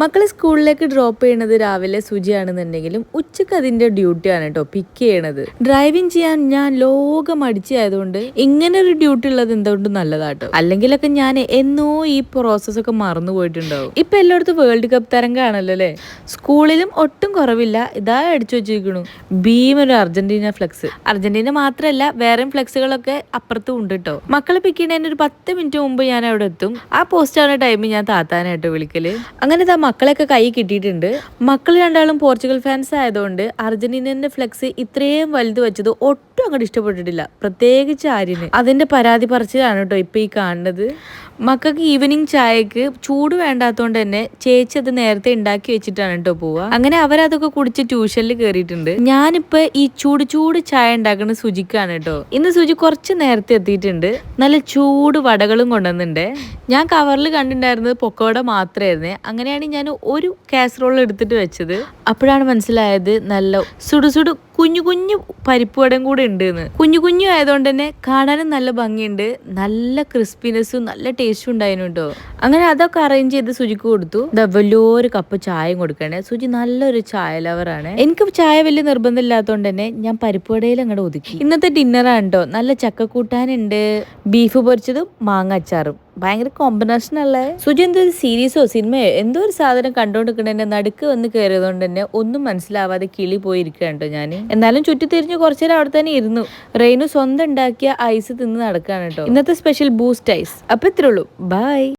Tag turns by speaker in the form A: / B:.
A: മക്കളെ സ്കൂളിലേക്ക് ഡ്രോപ്പ് ചെയ്യണത് രാവിലെ സുജിയാണെന്നുണ്ടെങ്കിലും ഉച്ചക്ക് അതിന്റെ ഡ്യൂട്ടിയാണ് കേട്ടോ പിക്ക് ചെയ്യണത്. ഡ്രൈവിംഗ് ചെയ്യാൻ ഞാൻ ലോകം അടിച്ചായതുകൊണ്ട് ഇങ്ങനെ ഒരു ഡ്യൂട്ടി ഉള്ളത് എന്തുകൊണ്ടും നല്ലതാട്ടോ. അല്ലെങ്കിലൊക്കെ ഞാൻ എന്നോ ഈ പ്രോസസ് ഒക്കെ മറന്നു പോയിട്ടുണ്ടാവും. ഇപ്പൊ എല്ലായിടത്തും വേൾഡ് കപ്പ് തരംഗാണല്ലോ അല്ലെ. സ്കൂളിലും ഒട്ടും കുറവില്ല. ഇതാ അടിച്ചു വെച്ചിരിക്കണു ഭീമൊരു അർജന്റീന ഫ്ലെക്സ്. അർജന്റീന മാത്രല്ല വേറെയും ഫ്ലെക്സുകളൊക്കെ അപ്പുറത്തും ഉണ്ട് കേട്ടോ. മക്കളെ പിക്ക് ചെയ്യുന്നതിന് ഒരു 10 മിനിറ്റ് മുമ്പ് ഞാൻ അവിടെ എത്തും. ആ പോസ്റ്റ് ആവുന്ന ടൈമിൽ ഞാൻ താത്താനായിട്ട് വിളിക്കല്. അങ്ങനെ മക്കളെയൊക്കെ കൈ കിട്ടിയിട്ടുണ്ട്. മക്കൾ രണ്ടാളും പോർച്ചുഗൽ ഫാൻസ് ആയതുകൊണ്ട് അർജന്റീനന്റെ ഫ്ലെക്സ് ഇത്രയും വലുത് വെച്ചത് ഒട്ടും അങ്ങോട്ട് ഇഷ്ടപ്പെട്ടിട്ടില്ല. പ്രത്യേകിച്ച് ആര്യന് അതിന്റെ പരാതി പറച്ചിലാണ് കേട്ടോ ഇപ്പൊ ഈ കാണുന്നത്. മക്കൾക്ക് ഈവനിങ് ചായക്ക് ചൂട് വേണ്ടാത്തോണ്ട് തന്നെ ചേച്ചി അത് നേരത്തെ ഉണ്ടാക്കി വെച്ചിട്ടാണ് കേട്ടോ പോവുക. അങ്ങനെ അവരതൊക്കെ കുടിച്ച് ട്യൂഷനിൽ കയറിയിട്ടുണ്ട്. ഞാനിപ്പോ ഈ ചൂട് ചായ ഉണ്ടാക്കുന്ന സുജിക്കാണ് കേട്ടോ. ഇന്ന് സുജി കുറച്ച് നേരത്തെ എത്തിയിട്ടുണ്ട്. നല്ല ചൂട് വടകളും കൊണ്ടുവന്നിട്ടുണ്ട്. ഞാൻ കവറിൽ കണ്ടിട്ടുണ്ടായിരുന്നത് പൊക്കോട മാത്രമായിരുന്നേ. അങ്ങനെയാണ് ഞാൻ ഒരു കാസറോൾ എടുത്തിട്ട് വെച്ചത്. അപ്പോഴാണ് മനസ്സിലായത് നല്ല സുടു കുഞ്ഞു പരിപ്പ് വടയും കൂടെ ഉണ്ട് എന്ന്. കുഞ്ഞു ആയതുകൊണ്ട് തന്നെ കാണാനും നല്ല ഭംഗിയുണ്ട്. നല്ല ക്രിസ്പിനെസ്സും നല്ല ടേസ്റ്റും ഉണ്ടായിരുന്നു കേട്ടോ. അങ്ങനെ അതൊക്കെ അറേഞ്ച് ചെയ്ത് സുജിക്ക് കൊടുത്തു. വലിയൊരു കപ്പ് ചായയും കൊടുക്കണേ. സുജി നല്ലൊരു ചായ ലവറാണ്. എനിക്ക് ചായ വലിയ നിർബന്ധം ഇല്ലാത്തതുകൊണ്ട് തന്നെ ഞാൻ പരിപ്പ് വടയിൽ അങ്ങോട്ട് ഒതുക്കി. ഇന്നത്തെ ഡിന്നറാണ് കേട്ടോ. നല്ല ചക്കക്കൂട്ടാനുണ്ട്, ബീഫ് പൊരിച്ചതും മാങ്ങ അച്ചാറും. ഭയങ്കര കോമ്പിനേഷൻ അല്ലേ. സുജി എന്തോ ഒരു സീരീസോ സിനിമയോ എന്തോ ഒരു സാധനം കണ്ടോണ്ടിരിക്കണ നടുക്ക് വന്ന് കയറിയതുകൊണ്ട് തന്നെ ഒന്നും മനസ്സിലാവാതെ കിളി പോയിരിക്കണ്ടോ ഞാൻ. എന്നാലും ചുറ്റിത്തിരിഞ്ഞ് കുറച്ചേരം അവിടെ തന്നെ ഇരുന്നു. റെയിനു സ്വന്തം ഉണ്ടാക്കിയ ഐസ് തിന്ന് നടക്കാണ് കേട്ടോ. ഇന്നത്തെ സ്പെഷ്യൽ ബൂസ്റ്റ് ഐസ്. അപ്പൊ ഇത്രേ ഉള്ളൂ. ബൈ.